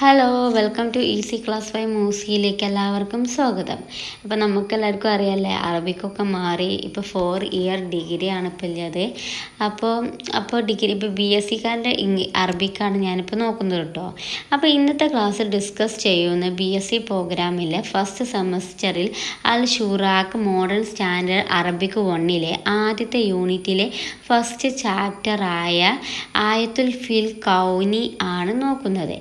Hello, welcome to easy class by മൂസിയിലേക്ക് എല്ലാവർക്കും സ്വാഗതം. അപ്പോൾ നമുക്കെല്ലാവർക്കും അറിയാമല്ലേ, അറബിക്കൊക്കെ മാറി ഇപ്പോൾ 4 ഇയർ ഡിഗ്രിയാണ് ഇപ്പോൾ ഉള്ളത്. അപ്പോൾ ഡിഗ്രി ഇപ്പോൾ BSc അറബിക്കാണ് ഞാനിപ്പോൾ നോക്കുന്നത് കേട്ടോ. അപ്പോൾ ഇന്നത്തെ ക്ലാസ്സിൽ ഡിസ്കസ് ചെയ്യുന്ന BSc പ്രോഗ്രാമിലെ ഫസ്റ്റ് സെമസ്റ്ററിൽ അൽ ഷുറാഖ് മോഡേൺ സ്റ്റാൻഡേർഡ് അറബിക് 1 ആദ്യത്തെ യൂണിറ്റിലെ ഫസ്റ്റ് ചാപ്റ്ററായ ആയത്തുൽ ഫിൽ കൗനി ആണ് നോക്കുന്നത്.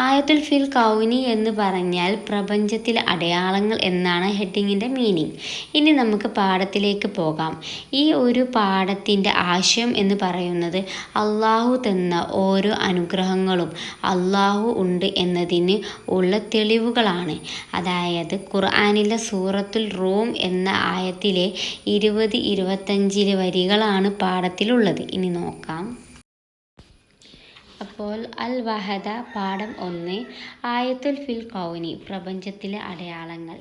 ആയത്തുൽ ഫിൽ കൗനി എന്ന് പറഞ്ഞാൽ പ്രപഞ്ചത്തിലെ അടയാളങ്ങൾ എന്നാണ് ഹെഡിങ്ങിൻ്റെ മീനിങ്. ഇനി നമുക്ക് പാഠത്തിലേക്ക് പോകാം. ഈ ഒരു പാഠത്തിൻ്റെ ആശയം എന്ന് പറയുന്നത് അള്ളാഹു തന്ന ഓരോ അനുഗ്രഹങ്ങളും അള്ളാഹു ഉണ്ട് എന്നതിന് ഉള്ള തെളിവുകളാണ്. അതായത് ഖുർആനിലെ സൂറത്തുൽ റൂം എന്ന ആയത്തിലെ 20-25 വരികളാണ് പാഠത്തിലുള്ളത്. ഇനി നോക്കാം. അപ്പോൾ അൽ വഹദ പാഠം 1 ആയത്തുൽ ഫിൽ കൗനി പ്രപഞ്ചത്തിലെ അടയാളങ്ങൾ.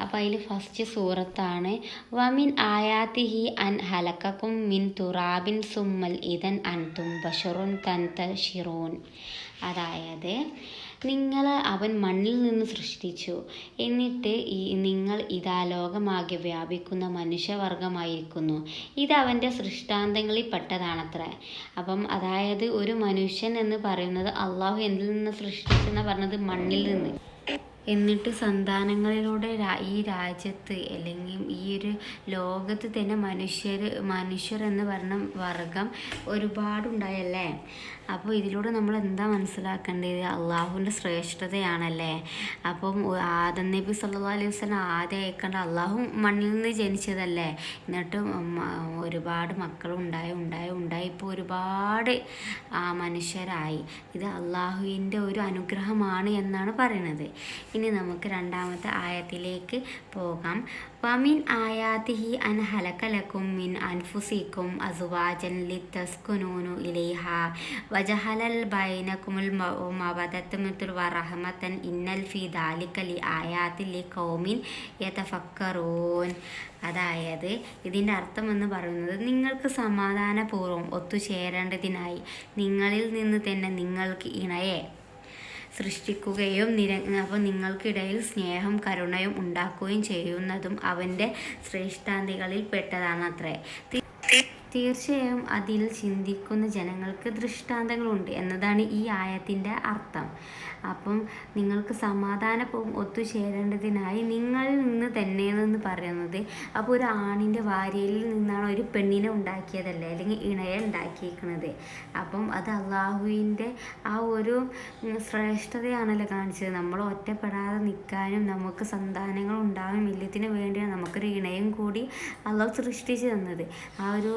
അപ്പോൾ അതിൽ ഫസ്റ്റ് സൂറത്താണ് വമിൻ ആയാത്തിഹി അൻ ഹലക്കക്കും മിൻ തുറാബിൻ സുമ്മൽ ഇദൻ അൻതും ബഷറുൻ തൻതശിറൂൻ. അതായത് നിങ്ങളെ അവൻ മണ്ണിൽ നിന്ന് സൃഷ്ടിച്ചു, എന്നിട്ട് നിങ്ങൾ ഇതാ ലോകമാകെ വ്യാപിക്കുന്ന മനുഷ്യവർഗമായിരിക്കുന്നു. ഇത് അവൻ്റെ സൃഷ്ടാന്തങ്ങളിൽ പെട്ടതാണത്രേ. അപ്പം അതായത് ഒരു മനുഷ്യൻ എന്ന് പറയുന്നത് അള്ളാഹു എന്തിൽ നിന്ന് സൃഷ്ടിച്ചെന്ന് പറഞ്ഞത് മണ്ണിൽ നിന്ന്. എന്നിട്ട് സന്താനങ്ങളിലൂടെ ഈ രാജ്യത്ത് അല്ലെങ്കിൽ ഈ ഒരു ലോകത്ത് തന്നെ മനുഷ്യർ എന്ന് പറഞ്ഞ വർഗം ഒരുപാടുണ്ടായല്ലേ. അപ്പോൾ ഇതിലൂടെ നമ്മൾ എന്താ മനസ്സിലാക്കേണ്ടത്? അള്ളാഹുവിൻ്റെ ശ്രേഷ്ഠതയാണല്ലേ. അപ്പം ആദം നബി സല്ലല്ലാഹു അലൈഹി വസല്ലം ആദ്യം അയക്കേണ്ട അള്ളാഹു മണ്ണിൽ നിന്ന് ജനിച്ചതല്ലേ. എന്നിട്ട് ഒരുപാട് മക്കളുണ്ടായി ഇപ്പോൾ ഒരുപാട് മനുഷ്യരായി. ഇത് അള്ളാഹുവിൻ്റെ ഒരു അനുഗ്രഹമാണ് എന്നാണ് പറയുന്നത്. ഇനി നമുക്ക് രണ്ടാമത്തെ ആയത്തിലേക്ക് പോകാം. വമിൻ ആയാതിഹി അൻ ഹലകലക്കും മിൻ അൻഫുസിക്കും അസ്വാജൻ ലിതസ്കുനൂനു ഇലൈഹ വജഹലൽ ബൈനകുമുൽ മവദത്തൻ വറഹമതൻ ഇന്നൽ ഫീ ദാലിക ലിആയാതി ലിഖൗമിൻ യതഫക്കറൂൻ. അതായത് ഇതിൻ്റെ അർത്ഥം എന്ന് പറയുന്നത് നിങ്ങൾക്ക് സമാധാനപൂർവ്വം ഒത്തുചേരേണ്ടതിനായി നിങ്ങളിൽ നിന്ന് തന്നെ നിങ്ങൾക്ക് ഇണയെ സൃഷ്ടിക്കുകയും അപ്പോൾ നിങ്ങൾക്കിടയിൽ സ്നേഹം കരുണയും ഉണ്ടാക്കുകയും ചെയ്യുന്നതും അവൻ്റെ ശ്രേഷ്ഠാന്തികളിൽ പെട്ടതാണത്രേ. തീർച്ചയായും അതിൽ ചിന്തിക്കുന്ന ജനങ്ങൾക്ക് ദൃഷ്ടാന്തങ്ങളുണ്ട് എന്നതാണ് ഈ ആയത്തിൻ്റെ അർത്ഥം. അപ്പം നിങ്ങൾക്ക് സമാധാനവും ഒത്തുചേരേണ്ടതിനായി നിങ്ങളിൽ നിന്ന് തന്നെയെന്ന് പറയുന്നത് അപ്പോൾ ഒരു ആണിൻ്റെ ഭാര്യയിൽ നിന്നാണ് ഒരു പെണ്ണിനെ ഉണ്ടാക്കിയതല്ലേ, അല്ലെങ്കിൽ ഇണയെ ഉണ്ടാക്കിയിരിക്കുന്നത്. അപ്പം അത് അള്ളാഹുവിൻ്റെ ആ ഒരു ശ്രേഷ്ഠതയാണല്ലോ കാണിച്ചത്. നമ്മൾ ഒറ്റപ്പെടാതെ നിൽക്കാനും നമുക്ക് സന്താനങ്ങൾ ഉണ്ടാകാനും എല്ലാത്തിനു വേണ്ടിയാണ് നമുക്കൊരു ഇണയും കൂടി അള്ളാഹു സൃഷ്ടിച്ചു തന്നത്. ആ ഒരു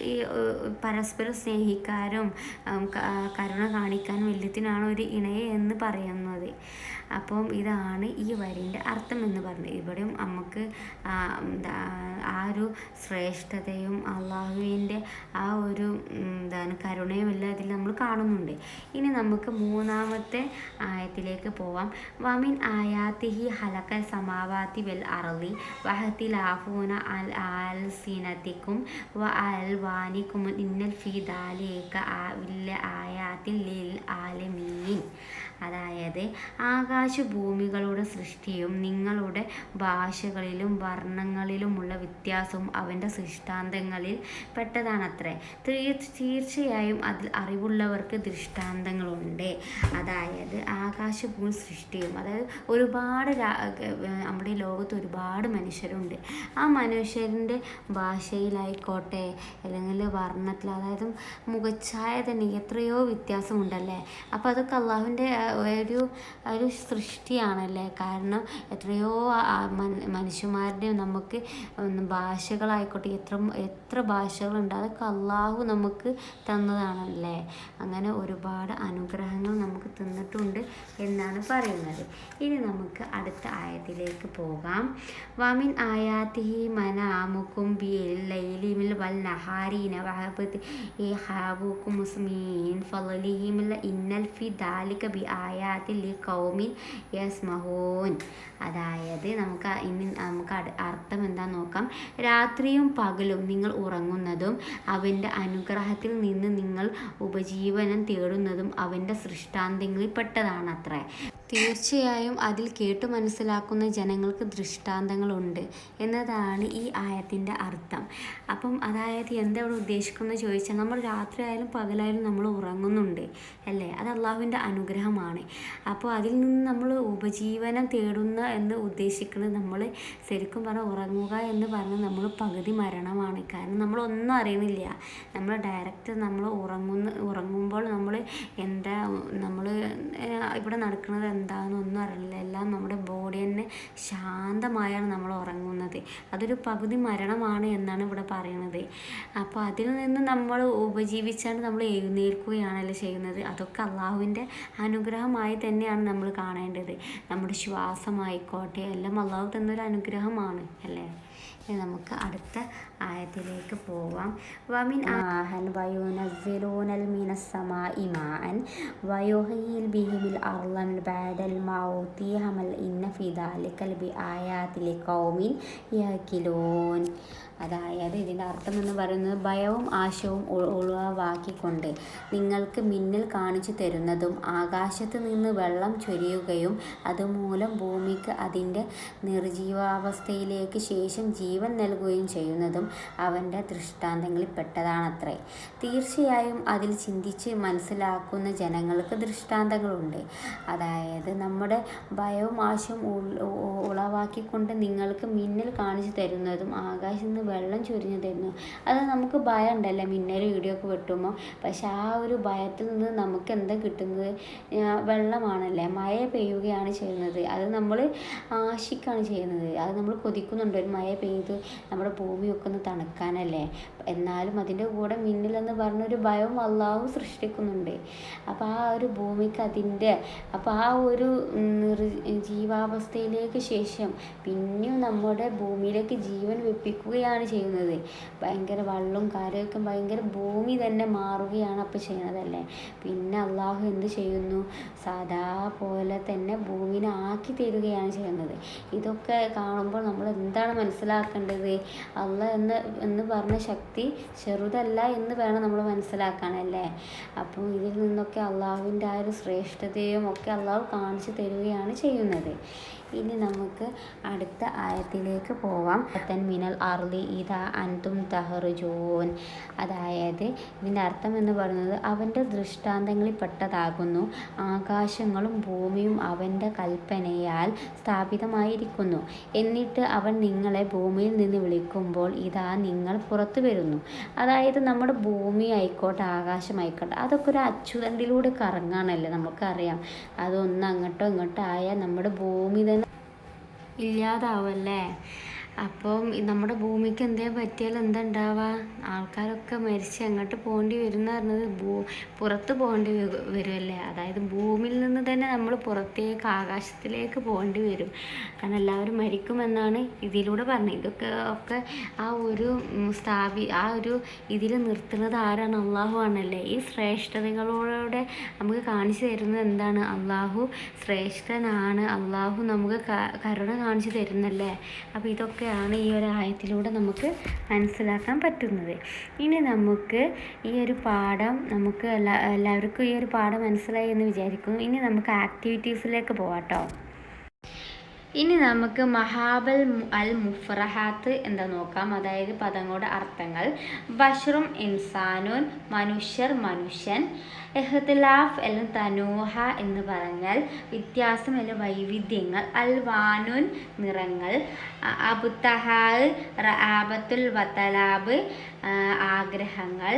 ഈ പരസ്പരം സ്നേഹിക്കാനും കരുണ കാണിക്കാനും എല്ലാത്തിനാണ് ഒരു ഇണയെ എന്ന് പറയുന്നത്. അപ്പം ഇതാണ് ഈ വരിൻ്റെ അർത്ഥം എന്ന് പറഞ്ഞത്. ഇവിടെയും നമുക്ക് ആ ഒരു ശ്രേഷ്ഠതയും അള്ളാഹുവിൻ്റെ ആ ഒരു കരുണയും എല്ലാം ഇതിൽ നമ്മൾ കാണുന്നുണ്ട്. ഇനി നമുക്ക് മൂന്നാമത്തെ ആയത്തിലേക്ക് പോവാം. വമിൻ ആയാത്തിഹി ഹലക്കൽ സമാവാതി വെൽ അർളി വഹതിലാഫൂന അൽസിനതികും വഅൽവാനികും ഇന്നൽ ഫീ ദാലിക ആയാതിൽ ലിൽ ആലമീൻ. അതായത് ആകാശഭൂമികളുടെ സൃഷ്ടിയും നിങ്ങളുടെ ഭാഷകളിലും വർണ്ണങ്ങളിലുമുള്ള വ്യത്യാസവും അവൻ്റെ സൃഷ്ടാന്തങ്ങളിൽ പെട്ടതാണത്രേ. തീർച്ചയായും അതിൽ അറിവുള്ളവർക്ക് ദൃഷ്ടാന്തങ്ങളുണ്ട്. അതായത് ആകാശഭൂമി സൃഷ്ടിയും, അതായത് ഒരുപാട് നമ്മുടെ ലോകത്ത് ഒരുപാട് മനുഷ്യരുണ്ട്. ആ മനുഷ്യരുടെ ഭാഷയിലായിക്കോട്ടെ അല്ലെങ്കിൽ വർണ്ണത്തിൽ, അതായത് മുഖച്ഛായ തന്നെ എത്രയോ വ്യത്യാസമുണ്ടല്ലേ. അപ്പോൾ അതൊക്കെ അള്ളാഹുവിൻ്റെ ഒരു സൃഷ്ടിയാണല്ലേ. കാരണം എത്രയോ മനുഷ്യന്മാരുടെ നമുക്ക് ഭാഷകളായിക്കോട്ടെ എത്ര ഭാഷകളുണ്ട്, അതൊക്കെ അള്ളാഹു നമുക്ക് തന്നതാണല്ലേ. അങ്ങനെ ഒരുപാട് അനുഗ്രഹങ്ങൾ നമുക്ക് തന്നിട്ടുണ്ട് എന്നാണ് പറയുന്നത്. ഇനി നമുക്ക് അടുത്ത ആയത്തിലേക്ക് പോകാം. വമിൻ ആയാതിഹി മനാമുക്കും ബില്ലൈലി വൽ നഹാരിന വഹബത് ഹാബുക്കും മുസ്മീൻ ഫളലിഹിമിൽ ഇന്നൽ ഫി ദാലിക ബി ആയാതി ലിഖൗമിൻ യസ്മഊൻ. അതായത് നമുക്ക് അർത്ഥം എന്താണെന്ന് നോക്കാം. രാത്രിയും പകലും നിങ്ങൾ ഉറങ്ങുന്നതും അവൻ്റെ അനുഗ്രഹത്തിൽ നിന്ന് നിങ്ങൾ ഉപജീവനം തേടുന്നതും അവൻ്റെ സൃഷ്ടാന്തങ്ങളിൽ പെട്ടതാണത്രേ. തീർച്ചയായും അതിൽ കേട്ടു മനസ്സിലാക്കുന്ന ജനങ്ങൾക്ക് ദൃഷ്ടാന്തങ്ങളുണ്ട് എന്നതാണ് ഈ ആയത്തിൻ്റെ അർത്ഥം. അപ്പം അതായത് എന്താ ഇവിടെ ഉദ്ദേശിക്കുന്നത് ചോദിച്ചാൽ, നമ്മൾ രാത്രിയായാലും പകലായാലും നമ്മൾ ഉറങ്ങുന്നുണ്ട് അല്ലേ, അത് അള്ളാഹുവിൻ്റെ അനുഗ്രഹമാണ്. അപ്പോൾ അതിൽ നിന്ന് നമ്മൾ ഉപജീവനം തേടുന്ന എന്ന് ഉദ്ദേശിക്കുന്നത്, നമ്മൾ ശരിക്കും പറഞ്ഞാൽ ഉറങ്ങുക എന്ന് പറഞ്ഞാൽ നമ്മൾ പകുതി മരണമാണ്. കാരണം നമ്മളൊന്നും അറിയുന്നില്ല. നമ്മൾ ഡയറക്റ്റ് നമ്മൾ ഉറങ്ങുമ്പോൾ നമ്മൾ എന്താ നമ്മൾ ഇവിടെ നടക്കുന്നത് എന്താണെന്നൊന്നും അറിയില്ല. എല്ലാം നമ്മുടെ ബോഡി തന്നെ ശാന്തമായാണ് നമ്മൾ ഉറങ്ങുന്നത്. അതൊരു പകുതി മരണമാണ് എന്നാണ് ഇവിടെ പറയുന്നത്. അപ്പോൾ അതിൽ നിന്ന് നമ്മൾ ഉപജീവിച്ചാണ് നമ്മൾ എഴുന്നേൽക്കുകയാണല്ലോ ചെയ്യുന്നത്. അതൊക്കെ അള്ളാഹുവിൻ്റെ അനുഗ്രഹമായി തന്നെയാണ് നമ്മൾ കാണേണ്ടത്. നമ്മുടെ ശ്വാസമായിക്കോട്ടെ എല്ലാം അള്ളാഹു തന്നൊരു അനുഗ്രഹമാണ് അല്ലേ. നമുക്ക് അടുത്ത ആയത്തിലേക്ക് പോവാം. വമിൻ ആഹൻ വയുനസ്സിലൂനൽ മിനസ്സമാഇ മാഅൻ വയുഹ്യിൽ ബിഹിൽ അർളൻ ബഅദൽ മൗതി ഹമൽ ഇന്ന ഫി ദാലിക ബിആയാതി ലിഖൗമിൻ യഅഖിലൂൻ. അതായത് ഇതിൻ്റെ അർത്ഥം എന്ന് പറയുന്നത്, ഭയവും ആശയവും ഉളവാക്കിക്കൊണ്ട് നിങ്ങൾക്ക് മിന്നൽ കാണിച്ചു തരുന്നതും ആകാശത്ത് നിന്ന് വെള്ളം ചൊരിയുകയും അതുമൂലം ഭൂമിക്ക് അതിൻ്റെ നിർജീവാവസ്ഥയിലേക്ക് ശേഷം ജീവൻ നൽകുകയും ചെയ്യുന്നതും അവൻ്റെ ദൃഷ്ടാന്തങ്ങളിൽ പെട്ടതാണത്രേ. തീർച്ചയായും അതിൽ ചിന്തിച്ച് മനസ്സിലാക്കുന്ന ജനങ്ങൾക്ക് ദൃഷ്ടാന്തങ്ങളുണ്ട്. അതായത് നമ്മുടെ ഭയവും ആശയവും ഉളവാക്കിക്കൊണ്ട് നിങ്ങൾക്ക് മിന്നൽ കാണിച്ചു തരുന്നതും ആകാശത്ത് നിന്ന് വെള്ളം ചൊരിഞ്ഞു തരുന്നു. അത് നമുക്ക് ഭയം ഉണ്ടല്ലേ, മിന്നൽ ഇടിയൊക്കെ വെട്ടുമ്പോൾ. പക്ഷെ ആ ഒരു ഭയത്തിൽ നിന്ന് നമുക്ക് എന്താ കിട്ടുന്നത്? വെള്ളമാണല്ലേ, മഴ പെയ്യുകയാണ് ചെയ്യുന്നത്. അത് നമ്മൾ ആശിക്കാണ് ചെയ്യുന്നത്. അത് നമ്മൾ കൊതിക്കുന്നുണ്ട്, ഒരു മഴ പെയ്ത് നമ്മുടെ ഭൂമിയൊക്കെ ഒന്ന് തണുക്കാനല്ലേ. എന്നാലും അതിൻ്റെ കൂടെ മിന്നലെന്ന് പറഞ്ഞൊരു ഭയവും അള്ളാഹു സൃഷ്ടിക്കുന്നുണ്ട്. അപ്പോൾ ആ ഒരു ഭൂമിക്ക് അപ്പോൾ ആ ഒരു ജീവാവസ്ഥയിലേക്ക് ശേഷം പിന്നെയും നമ്മുടെ ഭൂമിയിലേക്ക് ജീവൻ വെപ്പിക്കുകയാണ് ചെയ്യുന്നത്. ഭയങ്കര വെള്ളവും കാര്യമൊക്കെ ഭയങ്കര ഭൂമി തന്നെ മാറുകയാണ് അപ്പോൾ ചെയ്യുന്നതല്ലേ. പിന്നെ അള്ളാഹു എന്ത് ചെയ്യുന്നു? സാധാ പോലെ തന്നെ ഭൂമിനെ ആക്കി തരികയാണ് ചെയ്യുന്നത്. ഇതൊക്കെ കാണുമ്പോൾ നമ്മൾ എന്താണ് മനസ്സിലാക്കേണ്ടത്? അള്ളാഹ് എന്ന് പറഞ്ഞ ശക്തി ചെറുതല്ല എന്ന് വേണം നമ്മൾ മനസ്സിലാക്കാനല്ലേ. അപ്പം ഇതിൽ നിന്നൊക്കെ അള്ളാഹുവിൻ്റെ ആ ഒരു ശ്രേഷ്ഠതയും ഒക്കെ അള്ളാഹു കാണിച്ചു തരികയാണ് ചെയ്യുന്നത്. ഇനി നമുക്ക് അടുത്ത ആയത്തിലേക്ക് പോവാം. മിനൽ അർളി ഇദാ അൻതും തഹ്റുജൂൻ. അതായത് ഇതിൻ്റെ അർത്ഥം എന്ന് പറയുന്നത്, അവൻ്റെ ദൃഷ്ടാന്തങ്ങളിൽ പെട്ടതാകുന്നു ആകാശങ്ങളും ഭൂമിയും അവൻ്റെ കൽപ്പനയാൽ സ്ഥാപിതമായിരിക്കുന്നു. എന്നിട്ട് അവൻ നിങ്ങളെ ഭൂമിയിൽ നിന്ന് വിളിക്കുമ്പോൾ ഇതാ നിങ്ങൾ പുറത്തു വരുന്നു. അതായത് നമ്മുടെ ഭൂമി ആയിക്കോട്ടെ ആകാശമായിക്കോട്ടെ അതൊക്കെ ഒരു അച്ചുതണ്ടിലൂടെ കറങ്ങാനല്ലേ, നമുക്കറിയാം. അതൊന്ന് അങ്ങോട്ടോ ഇങ്ങോട്ടോ ആയാൽ നമ്മുടെ ഭൂമി തന്നെ ഇല്ലാതാവല്ലേ. അപ്പം നമ്മുടെ ഭൂമിക്ക് എന്തെങ്കിലും പറ്റിയാൽ എന്താ ഉണ്ടാവുക? ആൾക്കാരൊക്കെ മരിച്ച് അങ്ങോട്ട് പോകേണ്ടി വരും എന്ന് പറഞ്ഞത് പുറത്ത് പോകേണ്ടി വരുമല്ലേ. അതായത് ഭൂമിയിൽ നിന്ന് തന്നെ നമ്മൾ പുറത്തേക്ക് ആകാശത്തിലേക്ക് പോകേണ്ടി വരും. കാരണം എല്ലാവരും മരിക്കുമെന്നാണ് ഇതിലൂടെ പറഞ്ഞത്. ഇതൊക്കെ ആ ഒരു ഇതിൽ നിർത്തുന്നത് ആരാണ്? അള്ളാഹു ആണല്ലേ. ഈ ശ്രേഷ്ഠതകളോടെ നമുക്ക് കാണിച്ചു തരുന്നത് എന്താണ്? അള്ളാഹു ശ്രേഷ്ഠനാണ്. അള്ളാഹു നമുക്ക് കരുണ കാണിച്ചു തരുന്നല്ലേ. അപ്പോൾ ഇതൊക്കെയാണ് ഈ ഒരു ആയത്തിലൂടെ നമുക്ക് മനസ്സിലാക്കാൻ പറ്റുന്നത്. ഇനി നമുക്ക് ഈ ഒരു പാഠം എല്ലാവർക്കും ഈ ഒരു പാഠം മനസ്സിലായി എന്ന് വിചാരിക്കുന്നു. ഇനി നമുക്ക് ആക്ടിവിറ്റീസിലേക്ക് പോവാട്ടോ. ഇനി നമുക്ക് മഹാബൽ അൽ മുഫ്രഹാത്ത് എന്താ നോക്കാം. അതായത് പദങ്ങളുടെ അർത്ഥങ്ങൾ. ബഷറും ഇൻസാനുൻ, മനുഷ്യൻ. ഇഖ്തിലാഫ് അല്ലെങ്കിൽ തനൂഹ എന്ന് പറഞ്ഞാൽ വ്യത്യാസം അല്ലെങ്കിൽ വൈവിധ്യങ്ങൾ. അൽവാനുൻ നിറങ്ങൾ. അബുത്തഹാൽ റആബത്തുൽ വതലാബ് ആഗ്രഹങ്ങൾ.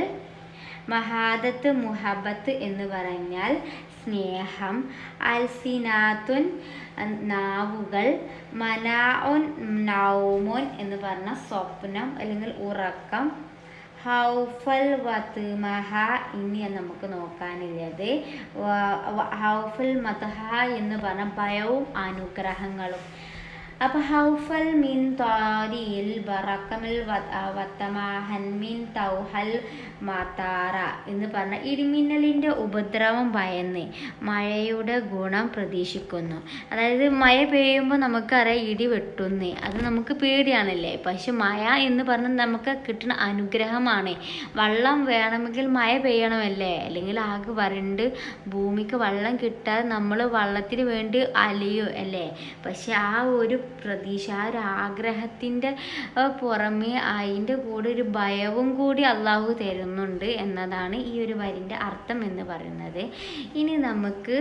മഹാദത്ത് മുഹബത്ത് എന്ന് പറഞ്ഞാൽ സ്നേഹം. അൽസിനാത്തുൻ നാവുകൾ. മനാഉൻ നൗമുൻ എന്ന് പറഞ്ഞാൽ സ്വപ്നം അല്ലെങ്കിൽ ഉറക്കം. ഹൗഫൽ വത്മഹ ഇനി നമുക്ക് നോക്കാനുള്ളത്. ഹൗഫൽ മത്ഹ എന്ന് പറഞ്ഞാൽ ഭയവും അനുഗ്രഹങ്ങളും. അപ്പോൾ ഹൗഫൽ മിൻ താരിയിൽ ബറക്കമിൽ വത്തമാഹൻ മിൻ തൗഹൽ മാതാറ എന്ന് പറഞ്ഞ ഇടിമിന്നലിൻ്റെ ഉപദ്രവം ഭയന്ന് മഴയുടെ ഗുണം പ്രതീക്ഷിക്കുന്നു. അതായത് മഴ പെയ്യുമ്പോൾ നമുക്കറിയാം ഇടി വെട്ടുന്നേ, അത് നമുക്ക് പേടിയാണല്ലേ. പക്ഷെ മഴ എന്ന് പറഞ്ഞാൽ നമുക്ക് കിട്ടുന്ന അനുഗ്രഹമാണ്. വെള്ളം വേണമെങ്കിൽ മഴ പെയ്യണമല്ലേ, അല്ലെങ്കിൽ ആകെ വരണ്ട് ഭൂമിക്ക് വെള്ളം കിട്ടാതെ നമ്മൾ വെള്ളത്തിന് വേണ്ടി അലയും അല്ലേ. പക്ഷെ ആ ഒരു പ്രതീക്ഷ, ആ ഒരു ആഗ്രഹത്തിൻ്റെ പുറമെ അതിൻ്റെ കൂടെ ഒരു ഭയവും കൂടി അള്ളാഹു തരുന്നുണ്ട് എന്നതാണ് ഈ ഒരു വരിൻ്റെ അർത്ഥം എന്ന് പറയുന്നത്. ഇനി നമുക്ക്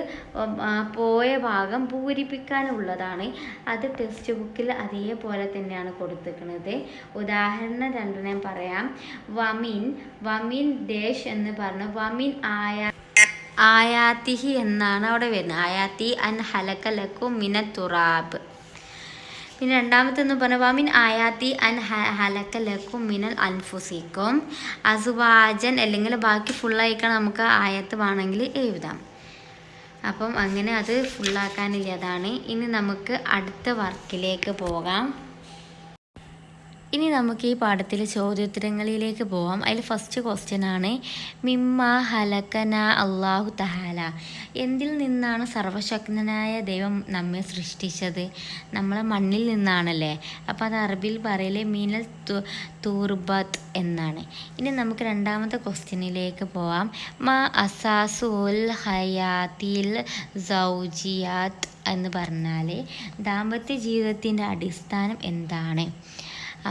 പോയ ഭാഗം പൂരിപ്പിക്കാനുള്ളതാണ്. അത് ടെക്സ്റ്റ് ബുക്കിൽ അതേപോലെ തന്നെയാണ് കൊടുത്തിരിക്കുന്നത്. ഉദാഹരണം രണ്ടെണ്ണം പറയാം. വമിൻ ദേശ് എന്ന് പറഞ്ഞു വമിൻ ആയാത്തിഹി എന്നാണ് അവിടെ വരുന്നത്. ആയാത്തി അൻ ഹലക്കലക്കും മിന തുറാബ്. പിന്നെ രണ്ടാമത്തെന്ന് പറഞ്ഞാൽ വമിൻ ആയാത്തി അൻ ഹലക്കലക്കും മിനൽ അൻഫുസിക്കും അസുവാജൻ, അല്ലെങ്കിൽ ബാക്കി ഫുള്ളായിക്കണം നമുക്ക് ആയത്ത് വേണമെങ്കിൽ എഴുതാം. അപ്പം അങ്ങനെ അത് ഫുള്ളാക്കാനില്ലതാണ്. ഇനി നമുക്ക് അടുത്ത വർക്കിലേക്ക് പോകാം. ഇനി നമുക്ക് ഈ പാഠത്തിലെ ചോദ്യോത്തരങ്ങളിലേക്ക് പോവാം. അതിൽ ഫസ്റ്റ് ക്വസ്റ്റ്യൻ ആണ് മിമ്മ ഹലക്കന അള്ളാഹു തഹാല. എന്തിൽ നിന്നാണ് സർവശക്തനായ ദൈവം നമ്മെ സൃഷ്ടിച്ചത്? നമ്മളെ മണ്ണിൽ നിന്നാണല്ലേ. അപ്പോൾ അത് അറബിയിൽ പറയല് മീനൽ തൂർബത്ത് എന്നാണ്. ഇനി നമുക്ക് രണ്ടാമത്തെ ക്വസ്റ്റ്യനിലേക്ക് പോവാം. മാ അസാസുൽ ഹയാത്തിൽ സൗജിയാത്ത് എന്ന് പറഞ്ഞാൽ ദാമ്പത്യ ജീവിതത്തിൻ്റെ അടിസ്ഥാനം എന്താണ്?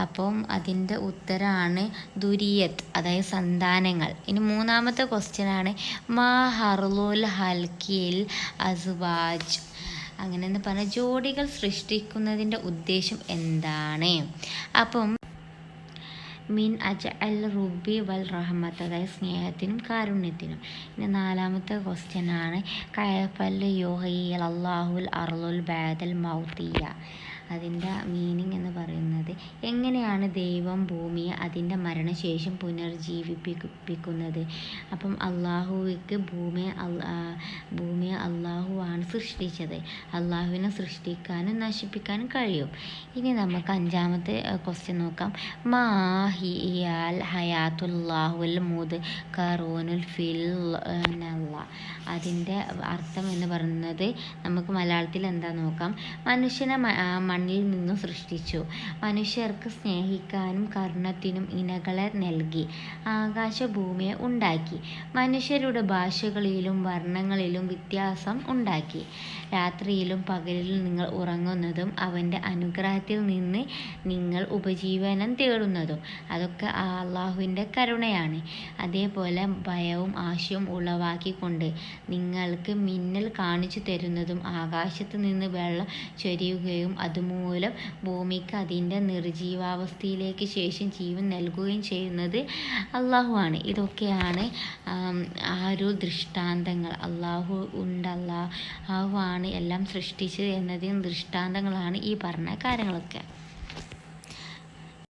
അപ്പം അതിൻ്റെ ഉത്തരമാണ് ദുരിയത്ത്, അതായത് സന്താനങ്ങൾ. ഇനി മൂന്നാമത്തെ ക്വസ്റ്റ്യനാണ് മാ ഹർലുൽ ഹൽക്കിൽ അസ്വാജ്. അങ്ങനെയെന്ന് പറഞ്ഞാൽ ജോഡികൾ സൃഷ്ടിക്കുന്നതിൻ്റെ ഉദ്ദേശം എന്താണ്? അപ്പം മിൻ അൽ റുബി വൽ റഹ്മത്ത്, അതായത് സ്നേഹത്തിനും കാരുണ്യത്തിനും. ഇനി നാലാമത്തെ ക്വസ്റ്റ്യനാണ് കൈഫൽ യുഹ്യിൽ അല്ലാഹുൽ അർളുൽ ബഅദൽ മൗതിയ. അതിൻ്റെ മീനിങ് എന്ന് പറയുന്നത് എങ്ങനെയാണ് ദൈവം ഭൂമിയെ അതിൻ്റെ മരണശേഷം പുനർജീവിപ്പിക്കുന്നത്? അപ്പം അള്ളാഹുവിക്ക് ഭൂമിയെ അള്ളാഹുവാണ് സൃഷ്ടിച്ചത്. അള്ളാഹുവിനെ സൃഷ്ടിക്കാനും നശിപ്പിക്കാനും കഴിയും. ഇനി നമുക്ക് അഞ്ചാമത്തെ ക്വസ്റ്റ്യൻ നോക്കാം. മാഹിയാൽ ഹയാത്തുല്ലാഹുൽ മുദ് കറൂനുൽ ഫിൽ നല്ല. അതിൻ്റെ അർത്ഥം എന്ന് പറയുന്നത് നമുക്ക് മലയാളത്തിൽ എന്താ നോക്കാം. മനുഷ്യനെ മണ്ണിൽ നിന്നും സൃഷ്ടിച്ചു. മനുഷ്യർക്ക് സ്നേഹിക്കാനും കർണത്തിനും ഇണകളെ നൽകി. ആകാശഭൂമിയെ ഉണ്ടാക്കി. മനുഷ്യരുടെ ഭാഷകളിലും വർണ്ണങ്ങളിലും വ്യത്യാസം ഉണ്ടാക്കി. രാത്രിയിലും പകലിലും നിങ്ങൾ ഉറങ്ങുന്നതും അവൻ്റെ അനുഗ്രഹത്തിൽ നിന്ന് നിങ്ങൾ ഉപജീവനം തേടുന്നതും അതൊക്കെ അള്ളാഹുവിൻ്റെ കരുണയാണ്. അതേപോലെ ഭയവും ആശയവും ഉളവാക്കിക്കൊണ്ട് നിങ്ങൾക്ക് മിന്നൽ കാണിച്ചു തരുന്നതും ആകാശത്ത് നിന്ന് വെള്ളം ചൊരിയുകയും അതുമൂലം ഭൂമിക്ക് അതിൻ്റെ നിർജീവാവസ്ഥയിലേക്ക് ശേഷം ജീവൻ നൽകുകയും ചെയ്യുന്നത് അള്ളാഹുവാണ്. ഇതൊക്കെയാണ് ആ ഒരു ദൃഷ്ടാന്തങ്ങൾ. അള്ളാഹു ഉണ്ട്, അള്ളാഹു ആണ് എല്ലാം സൃഷ്ടിച്ചത് എന്നതിന് ദൃഷ്ടാന്തങ്ങളാണ് ഈ പറഞ്ഞ കാര്യങ്ങളൊക്കെ.